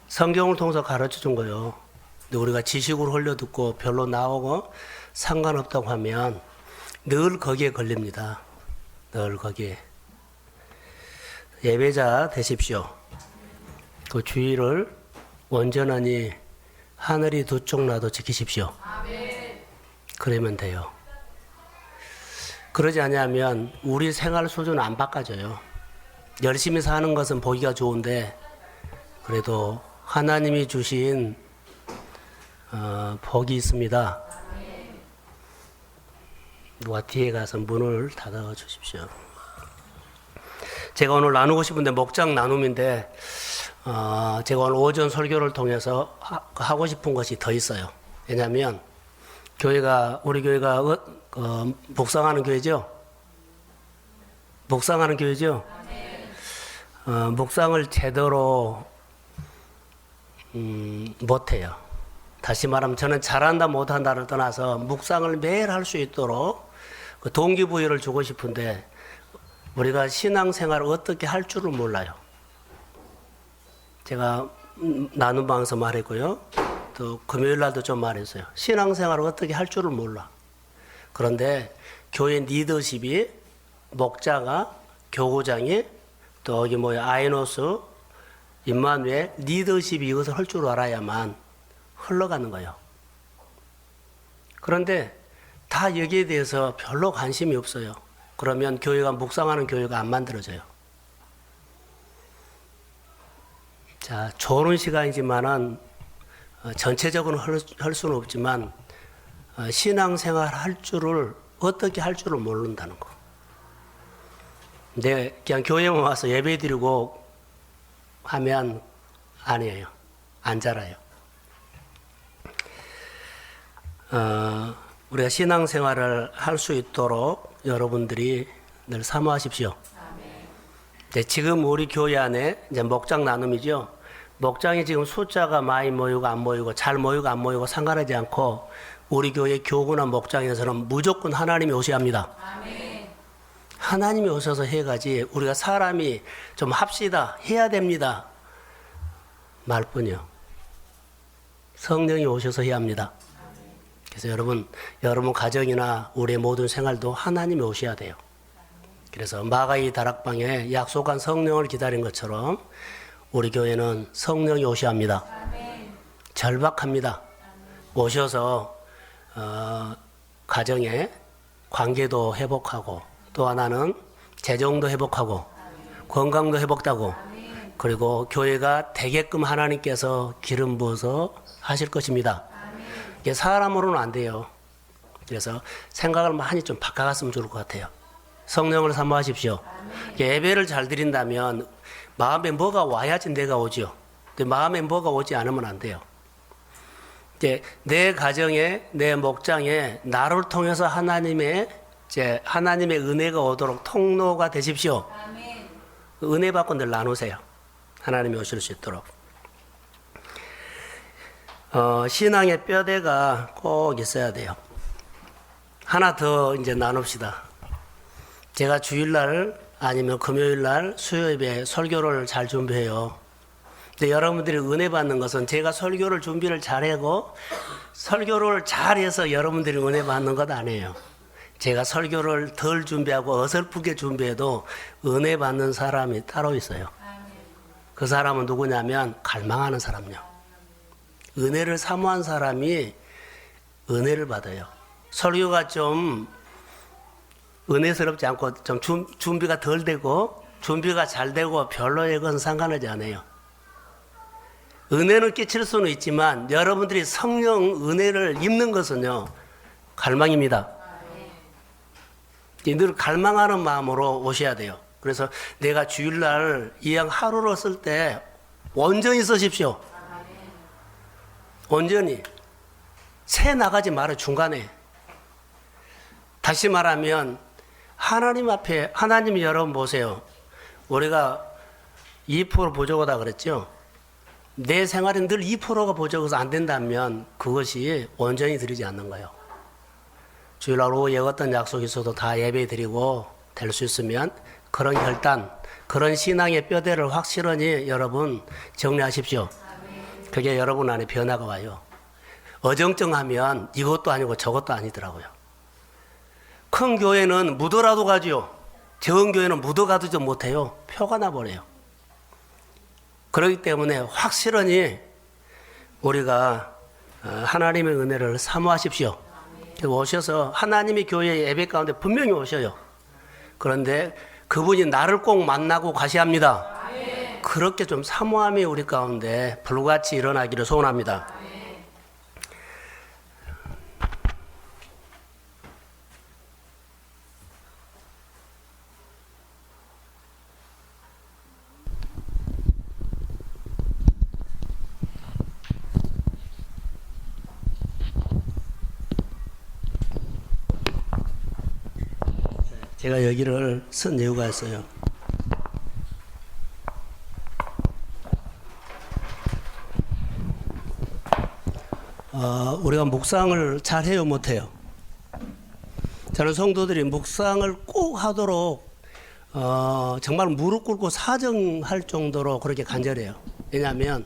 성경을 통해서 가르쳐 준 거예요. 근데 우리가 지식으로 흘려듣고 별로 나오고 상관없다고 하면 늘 거기에 걸립니다. 늘 거기에. 예배자 되십시오. 그 주의를 온전하니 하늘이 두 쪽 나도 지키십시오. 그러면 돼요. 그러지 않으면 우리 생활 수준은 안 바꿔져요. 열심히 사는 것은 보기가 좋은데 그래도 하나님이 주신 복이 있습니다. 누가 뒤에 가서 문을 닫아 주십시오. 제가 오늘 나누고 싶은데 목장 나눔인데 제가 오늘 오전 설교를 통해서 하고 싶은 것이 더 있어요. 왜냐하면 우리 교회가 묵상하는 교회죠. 묵상하는 교회죠. 묵상을 제대로 못해요. 다시 말하면 저는 잘한다 못한다를 떠나서 묵상을 매일 할 수 있도록 그 동기부여를 주고 싶은데 우리가 신앙생활을 어떻게 할 줄을 몰라요. 제가 나눔 방에서 말했고요. 또 금요일 날도 좀 말했어요. 신앙생활을 어떻게 할 줄을 몰라. 그런데 교회 리더십이 목자가 교구장이 또 여기 아이노스 임마누엘 리더십이 이것을 할 줄 알아야만 흘러가는 거예요. 그런데 다 여기에 대해서 별로 관심이 없어요. 그러면 교회가 묵상하는 교회가 안 만들어져요. 자, 좋은 시간이지만은 전체적으로 할 수는 없지만 신앙생활 할 줄을 어떻게 할 줄을 모른다는 거. 근데 그냥 교회만 와서 예배 드리고 하면 아니에요. 안 자라요. 우리가 신앙생활을 할 수 있도록 여러분들이 늘 사모하십시오. 네, 지금 우리 교회 안에 이제 목장 나눔이죠. 목장이 지금 숫자가 많이 모이고 안 모이고 잘 모이고 안 모이고 상관하지 않고 우리 교회 교구나 목장에서는 무조건 하나님이 오셔야 합니다. 아멘. 하나님이 오셔서 해가지 우리가 사람이 좀 합시다 해야 됩니다 말뿐이요. 성령이 오셔서 해야 합니다. 그래서 여러분 가정이나 우리의 모든 생활도 하나님이 오셔야 돼요. 그래서 마가이 다락방에 약속한 성령을 기다린 것처럼 우리 교회는 성령이 오셔야 합니다. 절박합니다. 오셔서 가정의 관계도 회복하고 또 하나는 재정도 회복하고 건강도 회복되고 그리고 교회가 되게끔 하나님께서 기름 부어서 하실 것입니다. 이게 사람으로는 안 돼요. 그래서 생각을 많이 좀 바꿔갔으면 좋을 것 같아요. 성령을 사모하십시오. 예배를 잘 드린다면 마음에 뭐가 와야지 내가 오죠. 근데 마음에 뭐가 오지 않으면 안 돼요. 이제 내 가정에 내 목장에 나를 통해서 하나님의 은혜가 오도록 통로가 되십시오. 은혜 받고 늘 나누세요. 하나님이 오실 수 있도록. 신앙의 뼈대가 꼭 있어야 돼요. 하나 더 이제 나눕시다. 제가 주일날 아니면 금요일날 수요일에 설교를 잘 준비해요. 근데 여러분들이 은혜 받는 것은 제가 설교를 준비를 잘하고 설교를 잘해서 여러분들이 은혜 받는 것 아니에요. 제가 설교를 덜 준비하고 어설프게 준비해도 은혜 받는 사람이 따로 있어요. 그 사람은 누구냐면 갈망하는 사람요. 은혜를 사모한 사람이 은혜를 받아요. 설교가 좀 은혜스럽지 않고 좀 준비가 덜 되고 준비가 잘 되고 별로의 것은 상관하지 않아요. 은혜는 끼칠 수는 있지만 여러분들이 성령 은혜를 입는 것은요 갈망입니다. 늘 갈망하는 마음으로 오셔야 돼요. 그래서 내가 주일날 이왕 하루로 쓸 때 온전히 쓰십시오. 온전히 새 나가지 말아요. 중간에 다시 말하면 하나님 앞에 하나님이 여러분 보세요. 우리가 2% 부족하다 그랬죠. 내 생활에 늘 2%가 부족해서 안 된다면 그것이 온전히 드리지 않는 거예요. 주일날 오후에 어떤 약속이 있어도 다 예배 드리고 될 수 있으면 그런 결단, 그런 신앙의 뼈대를 확실히 여러분 정리하십시오. 그게 여러분 안에 변화가 와요. 어정쩡하면 이것도 아니고 저것도 아니더라고요. 큰 교회는 묻어라도 가지요. 적은 교회는 묻어가도 못해요. 표가 나버려요. 그렇기 때문에 확실히 우리가 하나님의 은혜를 사모하십시오. 오셔서 하나님의 교회의 예배 가운데 분명히 오셔요. 그런데 그분이 나를 꼭 만나고 가셔야 합니다. 그렇게 좀 사모함이 우리 가운데 불같이 일어나기를 소원합니다. 제가 여기를 쓴 이유가 있어요. 우리가 묵상을 잘해요, 못해요? 저는 성도들이 묵상을 꼭 하도록 정말 무릎 꿇고 사정할 정도로 그렇게 간절해요. 왜냐하면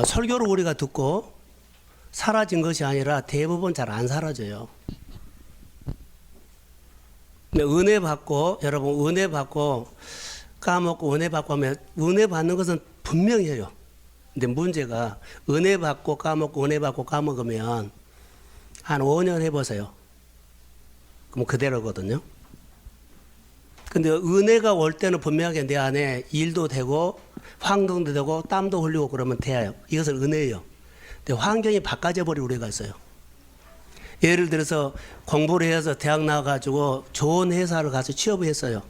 설교를 우리가 듣고 사라진 것이 아니라 대부분 잘 안 사라져요. 근데 은혜 받고, 여러분 은혜 받고 까먹고 은혜 받고 하면 은혜 받는 것은 분명히 해요. 근데 문제가 은혜 받고 까먹고 은혜 받고 까먹으면 한 5년 해보세요. 그럼 그대로거든요. 근데 은혜가 올 때는 분명하게 내 안에 일도 되고 환경도 되고 땀도 흘리고 그러면 돼요. 이것은 은혜예요. 근데 환경이 바꿔져 버릴 우리가 있어요. 예를 들어서 공부를 해서 대학 나와가지고 좋은 회사를 가서 취업을 했어요.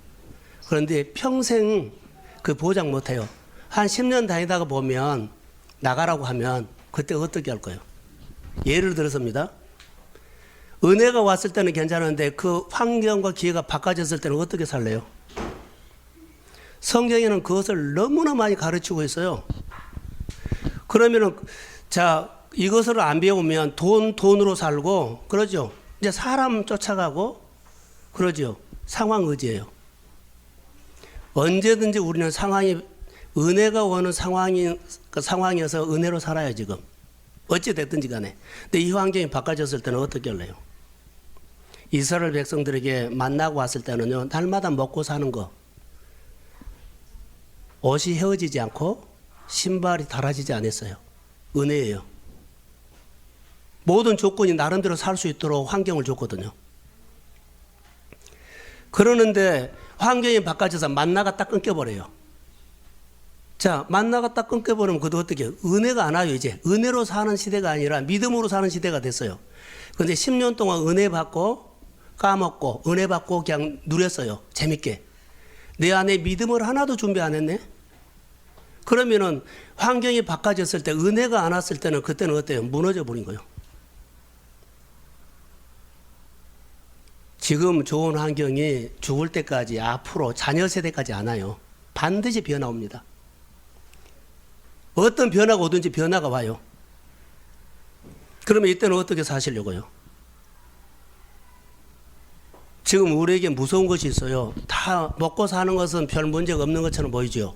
그런데 평생 그 보장 못해요. 한 10년 다니다가 보면 나가라고 하면 그때 어떻게 할 거예요? 예를 들어서입니다. 은혜가 왔을 때는 괜찮은데 그 환경과 기회가 바꿔졌을 때는 어떻게 살래요? 성경에는 그것을 너무나 많이 가르치고 있어요. 그러면은 자, 이것을 안 배우면 돈으로 살고 그러죠. 이제 사람 쫓아가고 그러죠. 상황 의지예요. 언제든지 우리는 상황이 은혜가 오는 상황이어서 은혜로 살아요, 지금. 어찌 됐든지 간에. 근데 이 환경이 바꿔졌을 때는 어떻게 할래요? 이스라엘 백성들에게 만나고 왔을 때는요, 날마다 먹고 사는 거. 옷이 헤어지지 않고 신발이 닳아지지 않았어요. 은혜예요. 모든 조건이 나름대로 살 수 있도록 환경을 줬거든요. 그러는데 환경이 바꿔져서 만나가 딱 끊겨버려요. 자, 만나가 딱 끊겨버리면 그것도 어떻게 해요? 은혜가 안 와요, 이제. 은혜로 사는 시대가 아니라 믿음으로 사는 시대가 됐어요. 그런데 10년 동안 은혜 받고 까먹고 은혜 받고 그냥 누렸어요. 재밌게. 내 안에 믿음을 하나도 준비 안 했네? 그러면은 환경이 바꿔졌을 때 은혜가 안 왔을 때는 그때는 어때요? 무너져 버린 거예요. 지금 좋은 환경이 죽을 때까지 앞으로 자녀 세대까지 안 와요. 반드시 변화 옵니다. 어떤 변화가 오든지 변화가 와요. 그러면 이때는 어떻게 사시려고요? 지금 우리에게 무서운 것이 있어요. 다 먹고 사는 것은 별 문제가 없는 것처럼 보이죠.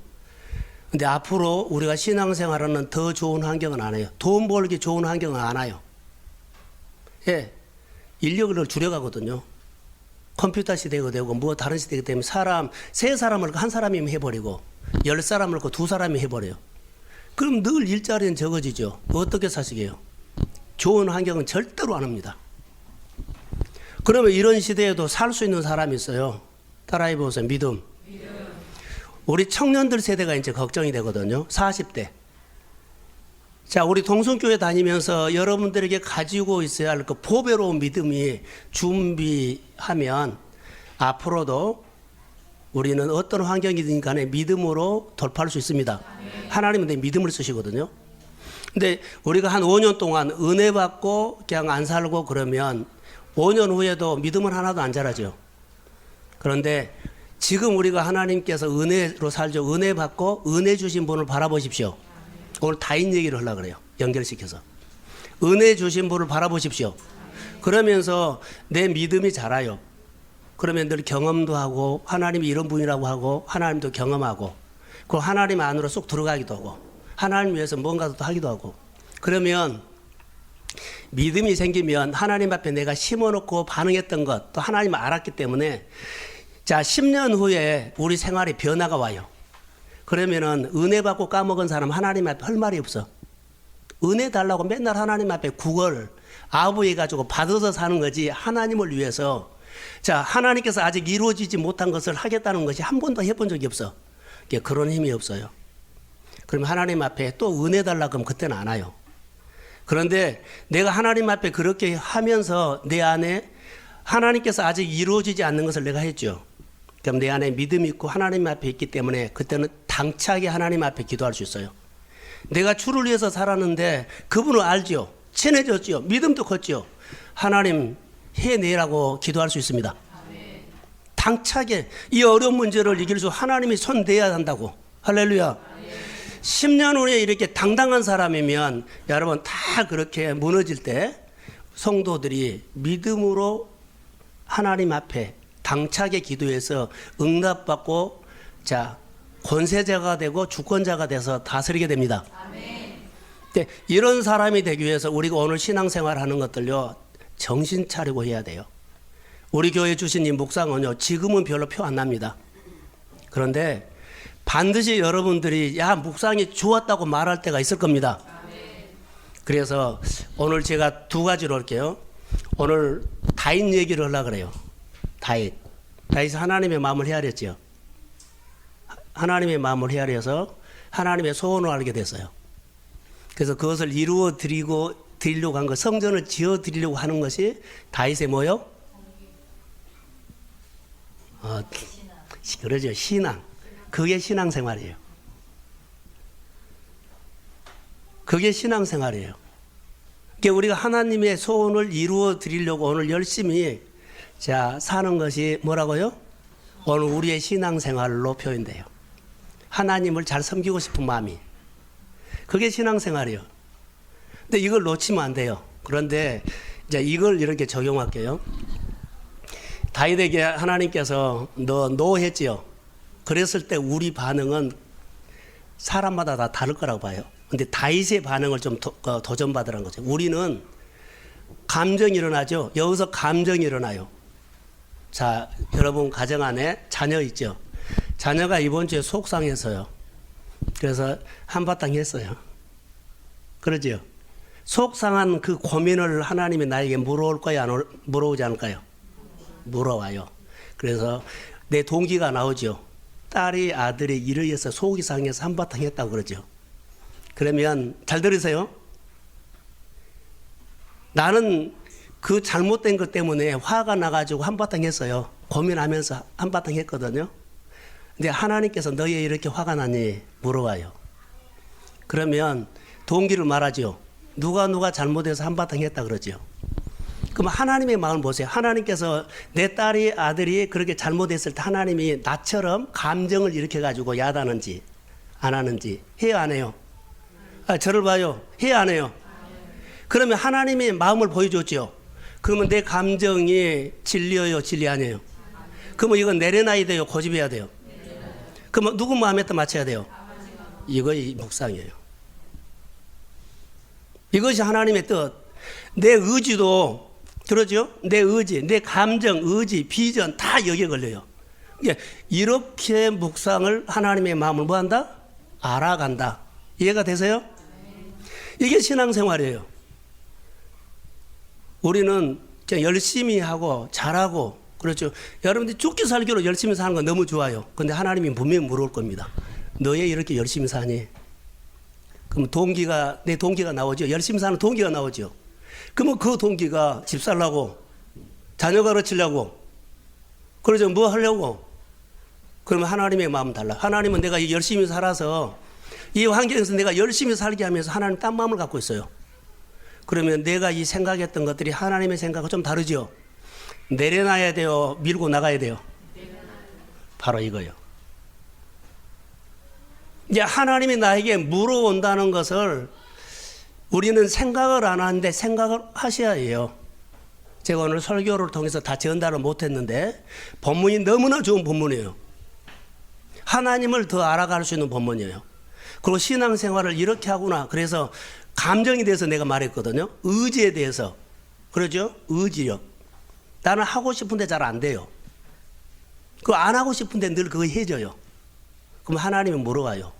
근데 앞으로 우리가 신앙생활하는 더 좋은 환경은 안 와요. 돈 벌기 좋은 환경은 안 와요. 예, 인력을 줄여가거든요. 컴퓨터 시대가 되고 뭐 다른 시대이기 때문에 세 사람을 한 사람이면 해버리고 10사람을 그 2사람이 해버려요. 그럼 늘 일자리는 적어지죠. 어떻게 사시게요? 좋은 환경은 절대로 안 합니다. 그러면 이런 시대에도 살 수 있는 사람이 있어요. 따라해 보세요. 믿음. 우리 청년들 세대가 이제 걱정이 되거든요. 40대. 자, 우리 동성교회 다니면서 여러분들에게 가지고 있어야 할 그 보배로운 믿음이 준비하면 앞으로도 우리는 어떤 환경이든 간에 믿음으로 돌파할 수 있습니다. 하나님은 내 믿음을 쓰시거든요. 근데 우리가 한 5년 동안 은혜 받고 그냥 안 살고 그러면 5년 후에도 믿음은 하나도 안 자라죠. 그런데 지금 우리가 하나님께서 은혜로 살죠. 은혜 받고 은혜 주신 분을 바라보십시오. 오늘 다인 얘기를 하려고 그래요. 연결시켜서. 은혜 주신 분을 바라보십시오. 그러면서 내 믿음이 자라요. 그러면 늘 경험도 하고 하나님이 이런 분이라고 하고 하나님도 경험하고 그 하나님 안으로 쏙 들어가기도 하고 하나님 위해서 뭔가 더 하기도 하고. 그러면 믿음이 생기면 하나님 앞에 내가 심어놓고 반응했던 것, 또 하나님을 알았기 때문에 자, 10년 후에 우리 생활에 변화가 와요. 그러면은 은혜 받고 까먹은 사람 하나님 앞에 할 말이 없어. 은혜 달라고 맨날 하나님 앞에 구걸, 아부해가지고 받아서 사는 거지 하나님을 위해서 자, 하나님께서 아직 이루어지지 못한 것을 하겠다는 것이 한 번도 해본 적이 없어. 그런 힘이 없어요. 그러면 하나님 앞에 또 은혜 달라고 하면 그때는 안 와요. 그런데 내가 하나님 앞에 그렇게 하면서 내 안에 하나님께서 아직 이루어지지 않는 것을 내가 했죠. 그럼 내 안에 믿음이 있고 하나님 앞에 있기 때문에 그때는 당차게 하나님 앞에 기도할 수 있어요. 내가 주를 위해서 살았는데 그분을 알죠. 친해졌죠. 믿음도 컸죠. 하나님 해내라고 기도할 수 있습니다. 당차게 이 어려운 문제를 이길 수 하나님이 손 대야 한다고. 할렐루야. 10년 후에 이렇게 당당한 사람이면 여러분 다 그렇게 무너질 때 성도들이 믿음으로 하나님 앞에 당차게 기도해서 응답받고 자 권세자가 되고 주권자가 돼서 다스리게 됩니다. 네, 이런 사람이 되기 위해서 우리가 오늘 신앙생활 하는 것들요 정신 차리고 해야 돼요. 우리 교회 주신 이 묵상은요 지금은 별로 표 안 납니다. 그런데 반드시 여러분들이 야 묵상이 좋았다고 말할 때가 있을 겁니다. 그래서 오늘 제가 두 가지로 할게요. 오늘 다윗 얘기를 하려고 그래요. 다윗이 하나님의 마음을 헤아렸죠. 하나님의 마음을 헤아려서 하나님의 소원을 알게 됐어요. 그래서 그것을 이루어 드리려고 한 것, 성전을 지어 드리려고 하는 것이 다윗의 뭐요? 그러죠. 신앙. 그게 신앙생활이에요. 그게 신앙생활이에요. 그러니까 우리가 하나님의 소원을 이루어 드리려고 오늘 열심히 자 사는 것이 뭐라고요? 오늘 우리의 신앙생활로 표현돼요. 하나님을 잘 섬기고 싶은 마음이. 그게 신앙생활이에요. 근데 이걸 놓치면 안 돼요. 그런데 이제 이걸 이렇게 적용할게요. 다윗에게 하나님께서 너 했지요. 그랬을 때 우리 반응은 사람마다 다 다를 거라고 봐요. 근데 다윗의 반응을 좀 도전받으라는 거죠. 우리는 감정이 일어나죠. 여기서 감정이 일어나요. 자, 여러분 가정 안에 자녀 있죠. 자녀가 이번 주에 속상했어요. 그래서 한바탕 했어요. 그러죠. 속상한 그 고민을 하나님이 나에게 물어올 거야, 물어오지 않을까요? 물어와요. 그래서 내 동기가 나오죠. 딸이 아들이 일을 위해서 속이 상해서 한바탕 했다고 그러죠. 그러면 잘 들으세요. 나는 그 잘못된 것 때문에 화가 나가지고 한바탕 했어요. 고민하면서 한바탕 했거든요. 근데 하나님께서 너희 이렇게 화가 나니 물어와요. 그러면 동기를 말하죠. 누가 잘못해서 한바탕 했다 그러죠. 그럼 하나님의 마음을 보세요. 하나님께서 내 딸이 아들이 그렇게 잘못했을 때 하나님이 나처럼 감정을 일으켜가지고 야단하는지 안 하는지 해요 안 해요? 저를 봐요. 해요 안 해요? 그러면 하나님의 마음을 보여줬죠. 그러면 내 감정이 진리예요 진리 아니에요? 그러면 이건 내려놔야 돼요 고집해야 돼요? 그러면 누구 마음에 또 맞춰야 돼요? 이것이 묵상이에요. 이것이 하나님의 뜻. 내 의지도 들어죠? 내 의지, 내 감정, 의지, 비전 다 여기에 걸려요. 이렇게 묵상을 하나님의 마음을 뭐한다? 알아간다. 이해가 되세요? 이게 신앙생활이에요. 우리는 그냥 열심히 하고 잘하고 그렇죠. 여러분들이 죽기 살기로 열심히 사는 건 너무 좋아요. 근데 하나님이 분명히 물어볼 겁니다. 너희 이렇게 열심히 사니? 그럼 내 동기가 나오죠. 열심히 사는 동기가 나오죠. 그러면 그 동기가 집 살라고, 자녀 가르치려고, 그러죠. 뭐 하려고? 그러면 하나님의 마음은 달라. 하나님은 내가 열심히 살아서 이 환경에서 내가 열심히 살게 하면서 하나님 딴 마음을 갖고 있어요. 그러면 내가 이 생각했던 것들이 하나님의 생각과 좀 다르죠. 내려놔야 돼요? 밀고 나가야 돼요? 바로 이거요. 이제 하나님이 나에게 물어온다는 것을 우리는 생각을 안 하는데 생각을 하셔야 해요. 제가 오늘 설교를 통해서 다 전달을 못했는데 본문이 너무나 좋은 본문이에요. 하나님을 더 알아갈 수 있는 본문이에요. 그리고 신앙생활을 이렇게 하구나. 그래서 감정에 대해서 내가 말했거든요. 의지에 대해서. 그러죠? 의지력. 나는 하고 싶은데 잘 안 돼요. 그거 안 하고 싶은데 늘 그거 해져요. 그럼 하나님이 물어와요.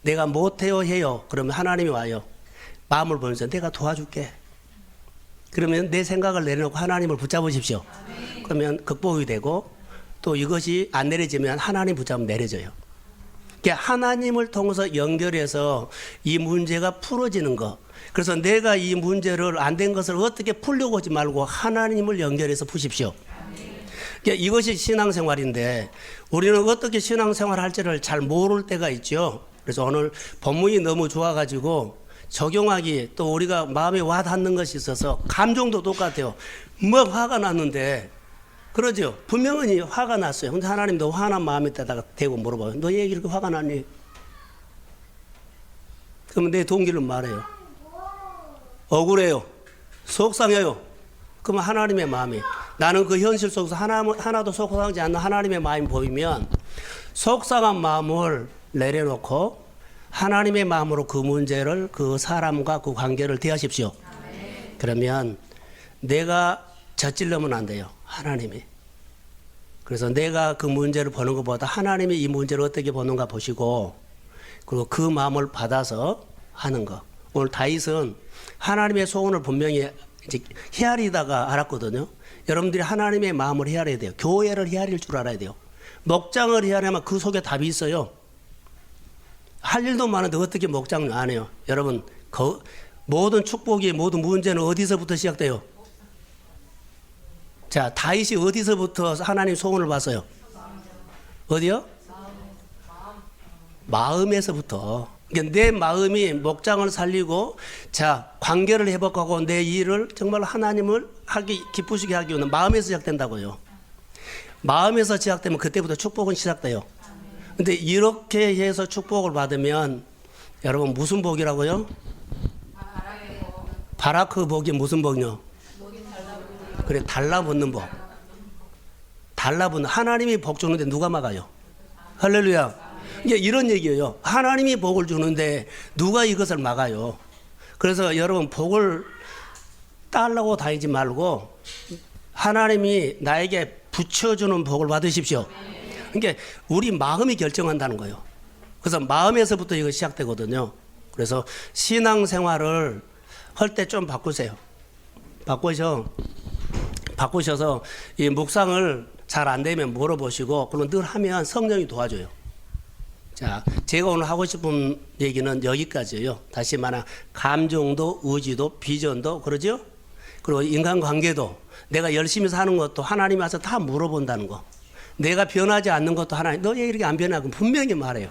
내가 못해요 해요. 그러면 하나님이 와요. 마음을 보면서 내가 도와줄게. 그러면 내 생각을 내려놓고 하나님을 붙잡으십시오. 그러면 극복이 되고 또 이것이 안 내려지면 하나님 붙잡으면 내려져요. 그러니까 하나님을 통해서 연결해서 이 문제가 풀어지는 거. 그래서 내가 이 문제를 안 된 것을 어떻게 풀려고 하지 말고 하나님을 연결해서 푸십시오. 그러니까 이것이 신앙생활인데 우리는 어떻게 신앙생활 할지를 잘 모를 때가 있죠. 그래서 오늘 본문이 너무 좋아가지고 적용하기 또 우리가 마음에 와 닿는 것이 있어서 감정도 똑같아요. 뭐 화가 났는데 그러죠. 분명히 화가 났어요. 근데 하나님도 화난 마음에다가 대고 물어봐요. 너 왜 이렇게 화가 났니? 그러면 내 동기를 말해요. 억울해요. 속상해요. 그러면 하나님의 마음이 나는 그 현실 속에서 하나도 속상하지 않는 하나님의 마음이 보이면 속상한 마음을 내려놓고 하나님의 마음으로 그 문제를 그 사람과 그 관계를 대하십시오. 그러면 내가 저질러면 안 돼요. 하나님이. 그래서 내가 그 문제를 보는 것보다 하나님이 이 문제를 어떻게 보는가 보시고 그리고 그 마음을 받아서 하는 거. 오늘 다윗은 하나님의 소원을 분명히 이제 헤아리다가 알았거든요. 여러분들이 하나님의 마음을 헤아려야 돼요. 교회를 헤아릴 줄 알아야 돼요. 목장을 헤아려면 그 속에 답이 있어요. 할 일도 많은데 어떻게 목장을 안 해요? 여러분, 모든 축복이 모든 문제는 어디서부터 시작돼요? 자, 다윗이 어디서부터 하나님 소원을 봤어요? 어디요? 마음에서부터. 그러니까 내 마음이 목장을 살리고 자 관계를 회복하고 내 일을 정말 하나님을 기쁘시게 하기 위한 마음에서 시작된다고요. 마음에서 시작되면 그때부터 축복은 시작돼요. 근데 이렇게 해서 축복을 받으면 여러분 무슨 복이라고요? 바라크 복이 무슨 복이요? 그래, 달라붙는 복. 달라붙는 하나님이 복 주는데 누가 막아요? 할렐루야. 이게 이런 얘기예요. 하나님이 복을 주는데 누가 이것을 막아요? 그래서 여러분 복을 따려고 다니지 말고 하나님이 나에게 붙여주는 복을 받으십시오. 그러니까 우리 마음이 결정한다는 거예요. 그래서 마음에서부터 이거 시작되거든요. 그래서 신앙생활을 할 때 좀 바꾸세요. 바꾸셔서 이 묵상을 잘 안 되면 물어보시고 그럼 늘 하면 성령이 도와줘요. 자, 제가 오늘 하고 싶은 얘기는 여기까지예요. 다시 말하면 감정도 의지도 비전도 그러죠? 그리고 인간관계도 내가 열심히 사는 것도 하나님 와서 다 물어본다는 거. 내가 변하지 않는 것도 하나님 너 왜 이렇게 안 변하고 분명히 말해요.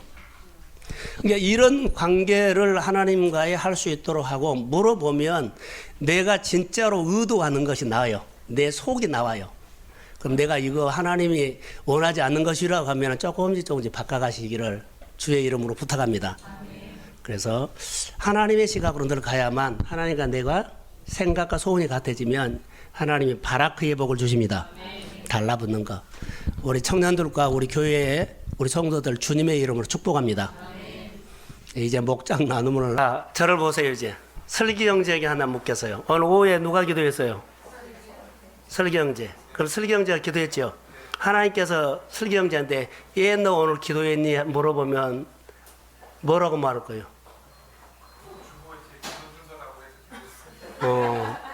그러니까 이런 관계를 하나님과의 할 수 있도록 하고 물어보면 내가 진짜로 의도하는 것이 나와요. 내 속이 나와요. 그럼 내가 이거 하나님이 원하지 않는 것이라고 하면 조금씩 바꿔가시기를 주의 이름으로 부탁합니다. 그래서 하나님의 시각으로 늘 가야만 하나님과 내가 생각과 소원이 같아지면 하나님이 바라크의 복을 주십니다. 달라붙는 거. 우리 청년들과 우리 교회에 우리 성도들 주님의 이름으로 축복합니다. 이제 목장 나눔을 저를 보세요. 이제 슬기 형제에게 하나 묻겠어요. 오늘 오후에 누가 기도했어요? 슬기 형제. 그럼 슬기 형제가 기도했죠. 하나님께서 슬기 형제한테 얘 너 오늘 기도했니? 물어보면 뭐라고 말할 거예요?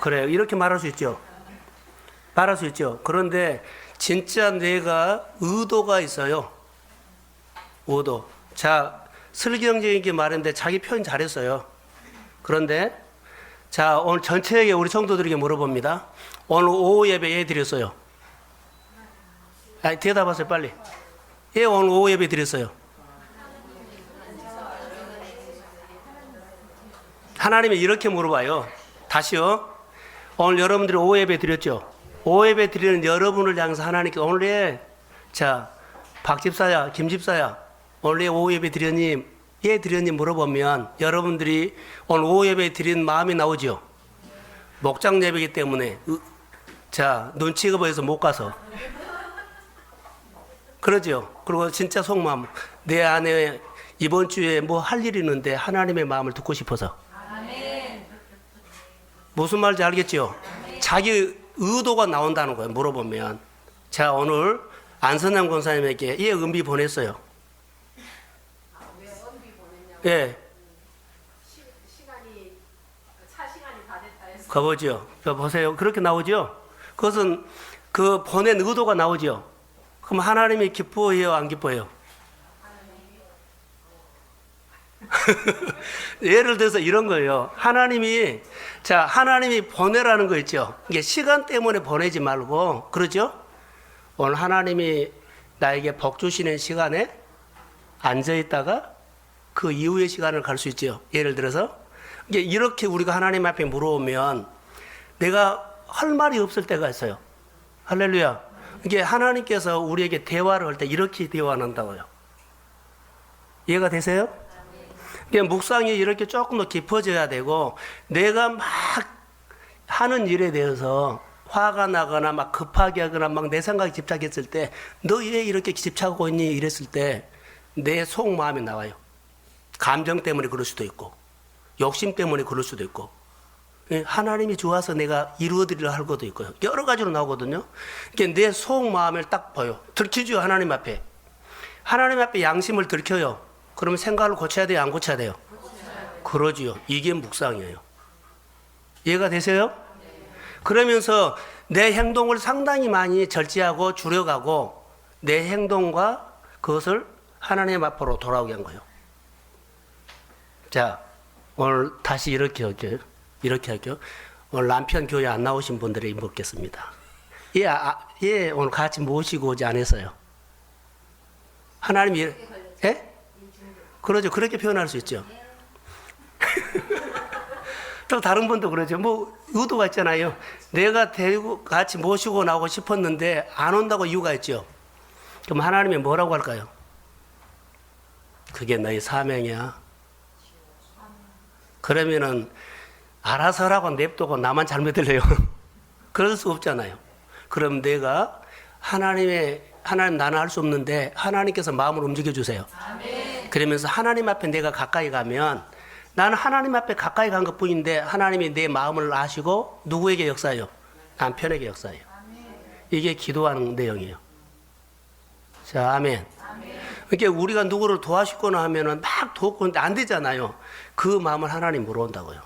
그래요. 이렇게 말할 수 있죠. 말할 수 있죠. 그런데 진짜 내가 의도가 있어요. 의도. 자, 슬기 형제에게 말했는데 자기 표현 잘했어요. 그런데 자, 오늘 전체에게 우리 성도들에게 물어봅니다. 오늘 오후 예배 예 드렸어요? 대답하세요 빨리. 예 오늘 오후 예배 드렸어요? 하나님이 이렇게 물어봐요. 다시요. 오늘 여러분들이 오후 예배 드렸죠? 오후 예배 드리는 여러분을 향해서 하나님께 오늘 자 박집사야 김집사야 오늘 오후 예배 드렸니? 예 드렸니? 물어보면 여러분들이 오늘 오후 예배 드린 마음이 나오죠. 목장 예배이기 때문에 자 눈치가 보여서 못 가서 그러죠. 그리고 진짜 속마음 내 안에 이번 주에 뭐 할 일이 있는데 하나님의 마음을 듣고 싶어서. 무슨 말인지 알겠죠? 자기 의도가 나온다는 거예요. 물어보면. 제가 오늘 안선남 권사님에게 예, 은비 보냈어요. 왜 언비 보냈냐고? 예, 시간이 차 시간이 다 됐다 해서. 가보죠. 보세요. 그렇게 나오죠? 그것은 그 보낸 의도가 나오죠? 그럼 하나님이 기뻐해요? 안 기뻐해요? 예를 들어서 이런 거예요. 하나님이 보내라는 거 있죠? 이게 시간 때문에 보내지 말고, 그러죠? 오늘 하나님이 나에게 복 주시는 시간에 앉아있다가 그 이후의 시간을 갈 수 있죠. 예를 들어서. 이렇게 우리가 하나님 앞에 물어오면 내가 할 말이 없을 때가 있어요. 할렐루야. 이게 하나님께서 우리에게 대화를 할 때 이렇게 대화한다고요. 이해가 되세요? 묵상이 이렇게 조금 더 깊어져야 되고, 내가 막 하는 일에 대해서 화가 나거나 막 급하게 하거나 막 내 생각에 집착했을 때, 너 왜 이렇게 집착하고 있니? 이랬을 때 내 속마음이 나와요. 감정 때문에 그럴 수도 있고, 욕심 때문에 그럴 수도 있고, 하나님이 좋아서 내가 이루어드리려 할 것도 있고요. 여러 가지로 나오거든요. 내 속마음을 딱 보여. 들키죠, 하나님 앞에. 하나님 앞에 양심을 들켜요. 그러면 생각을 고쳐야 돼요, 안 고쳐야 돼요? 그러지요. 이게 묵상이에요. 이해가 되세요? 그러면서 내 행동을 상당히 많이 절제하고 줄여가고 내 행동과 그것을 하나님 앞으로 돌아오게 한 거예요. 자, 오늘 다시 이렇게 할게요. 오늘 남편 교회 안 나오신 분들에게 묻겠습니다. 예, 오늘 같이 모시고 오지 않았어요. 하나님이, 예? 그러죠. 그렇게 표현할 수 있죠. 또 다른 분도 그러죠. 뭐 의도가 있잖아요. 내가 데리고 같이 모시고 나오고 싶었는데 안 온다고 이유가 있죠. 그럼 하나님이 뭐라고 할까요? 그게 너희 사명이야. 그러면은 알아서 하라고 냅두고 나만 잘못 들려요. 그럴 수 없잖아요. 그럼 내가 하나님 나는 할 수 없는데 하나님께서 마음을 움직여 주세요. 그러면서 하나님 앞에 내가 가까이 가면 나는 하나님 앞에 가까이 간 것뿐인데 하나님이 내 마음을 아시고 누구에게 역사해요? 남편에게 역사해요. 이게 기도하는 내용이에요. 자, 아멘. 그러니까 우리가 누구를 도와주거나 하면은 막 돕고 안 되잖아요. 그 마음을 하나님 물어온다고요.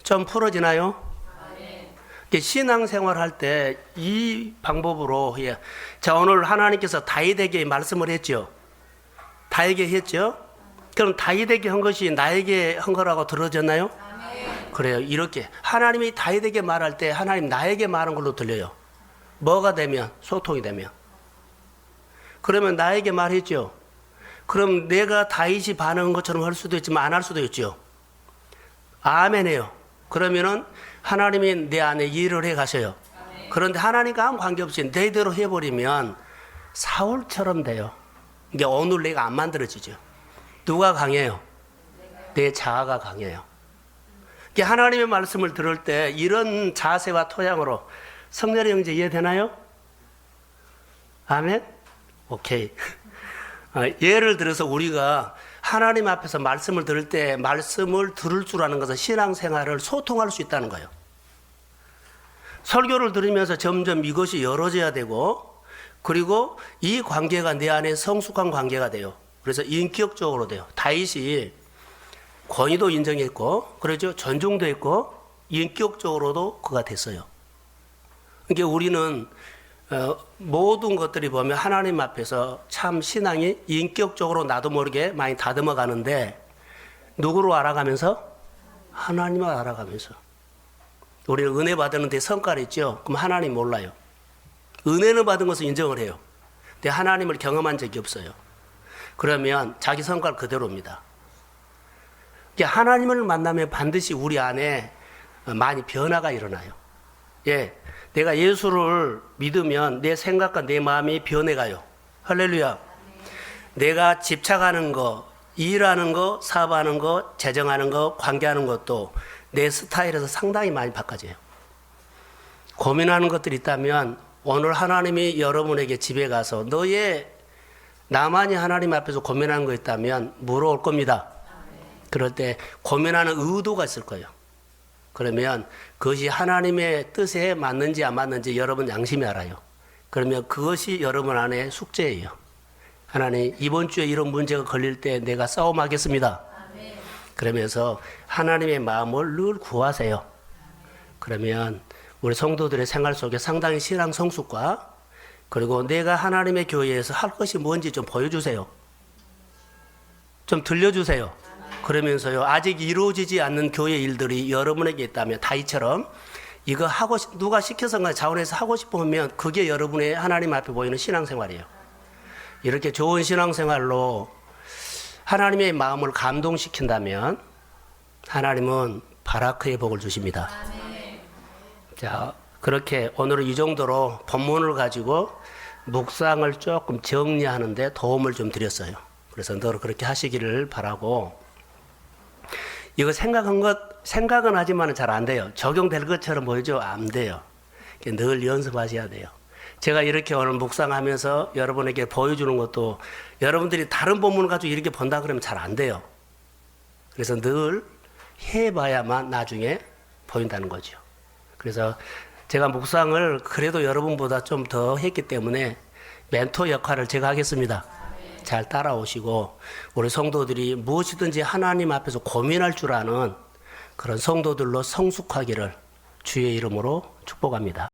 좀 풀어지나요? 신앙생활 할 때 이 방법으로, 예. 자, 오늘 하나님께서 다윗에게 말씀을 했죠. 다윗에게 했죠. 그럼 다윗에게 한 것이 나에게 한 거라고 들어졌나요? 그래요. 이렇게 하나님이 다윗에게 말할 때 하나님 나에게 말한 걸로 들려요. 뭐가 되면? 소통이 되면. 그러면 나에게 말했죠. 그럼 내가 다윗이 반응한 것처럼 할 수도 있지만 안 할 수도 있죠. 아멘해요. 그러면은 하나님이 내 안에 일을 해 가셔요. 그런데 하나님과 아무 관계없이 내대로 해버리면 사울처럼 돼요. 이게 오늘 내가 안 만들어지죠. 누가 강해요? 내 자아가 강해요. 하나님의 말씀을 들을 때 이런 자세와 토양으로 성렬이 형제 이해되나요? 아멘? 오케이. 예를 들어서 우리가 하나님 앞에서 말씀을 들을 때 말씀을 들을 줄 아는 것은 신앙생활을 소통할 수 있다는 거예요. 설교를 들으면서 점점 이것이 열어져야 되고, 그리고 이 관계가 내 안에 성숙한 관계가 돼요. 그래서 인격적으로 돼요. 다윗이 권위도 인정했고, 그렇죠? 존중도 했고, 인격적으로도 그가 됐어요. 그러니까 우리는 모든 것들이 보면 하나님 앞에서 참 신앙이 인격적으로 나도 모르게 많이 다듬어 가는데, 누구로 알아가면서? 하나님을 알아가면서. 우리는 은혜 받았는데 성과를 있죠? 그럼 하나님 몰라요. 은혜는 받은 것을 인정을 해요. 근데 하나님을 경험한 적이 없어요. 그러면 자기 성과를 그대로입니다. 하나님을 만나면 반드시 우리 안에 많이 변화가 일어나요. 예, 내가 예수를 믿으면 내 생각과 내 마음이 변해가요. 할렐루야. 내가 집착하는 거, 일하는 거, 사업하는 거, 재정하는 거, 관계하는 것도 내 스타일에서 상당히 많이 바꿔져요. 고민하는 것들이 있다면 오늘 하나님이 여러분에게 집에 가서 너의 나만이 하나님 앞에서 고민하는 거 있다면 물어올 겁니다. 그럴 때 고민하는 의도가 있을 거예요. 그러면 그것이 하나님의 뜻에 맞는지 안 맞는지 여러분 양심이 알아요. 그러면 그것이 여러분 안에 숙제예요. 하나님, 이번 주에 이런 문제가 걸릴 때 내가 싸움하겠습니다. 그러면서 하나님의 마음을 늘 구하세요. 그러면 우리 성도들의 생활 속에 상당히 신앙 성숙과 그리고 내가 하나님의 교회에서 할 것이 뭔지 좀 보여주세요. 좀 들려주세요. 그러면서요, 아직 이루어지지 않는 교회 일들이 여러분에게 있다면 다이처럼 이거 하고 누가 시켜서가 자원해서 하고 싶으면 그게 여러분의 하나님 앞에 보이는 신앙생활이에요. 이렇게 좋은 신앙생활로 하나님의 마음을 감동시킨다면 하나님은 바라크의 복을 주십니다. 자, 그렇게 오늘은 이 정도로 본문을 가지고 묵상을 조금 정리하는데 도움을 좀 드렸어요. 그래서 늘 그렇게 하시기를 바라고, 이거 생각은 하지만 잘 안 돼요. 적용될 것처럼 보이죠? 안 돼요. 늘 연습하셔야 돼요. 제가 이렇게 오늘 묵상하면서 여러분에게 보여주는 것도 여러분들이 다른 본문을 가지고 이렇게 본다 그러면 잘 안 돼요. 그래서 늘 해봐야만 나중에 보인다는 거죠. 그래서 제가 묵상을 그래도 여러분보다 좀 더 했기 때문에 멘토 역할을 제가 하겠습니다. 잘 따라오시고 우리 성도들이 무엇이든지 하나님 앞에서 고민할 줄 아는 그런 성도들로 성숙하기를 주의 이름으로 축복합니다.